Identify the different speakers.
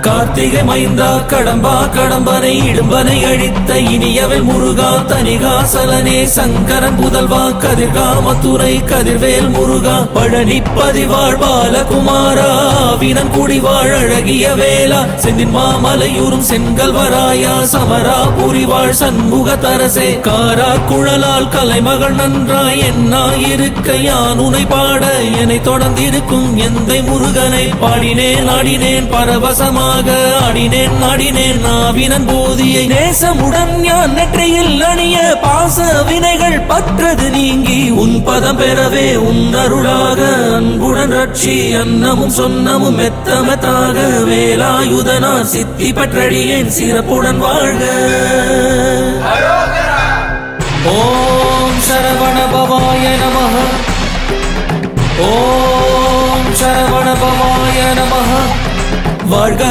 Speaker 1: கார்த்திகை மைந்தா கடம்பா கடம்பனை இடும்பனை அழித்த இனியவள் முருகா தனிகாசலனே சங்கரன் புதல்வா கதிர்காமத்துறை கதிர்வேல் முருகா பழனி பதிவாழ் பாலகுமாரா வினன் குடிவாழ் அழகிய வேளா செந்தின் மாமலையூரும் செங்கல்வராயா சமரா புரிவாழ் சண்முக தரசே காரா குழலால் கலைமகள் நன்றாய் என்னாயிருக்க யான் உனை பாட என்னை தொடர்ந்திருக்கும் எந்தை முருகனை பாடினேன் ஆடினேன் பரவசமாக ஆடினேன் நாடினேன் நாவினன் போதியை நேசமுடன் ஞான் நெற்றியில் அணிய பாச வினைகள் பற்றது நீங்கி உன் பதம் பெறவே உன் அருளாக அன்புடன் ரட்சி அன்னமும் சொன்னமும் மெத்தமத்தாக வேலாயுதனார் சித்தி பற்றடியேன் சிறப்புடன் வாழ்க. ஓம் சரவண பவாய நமஹ. ஓம் சரவண பவாய நமஹ. வாழ்க.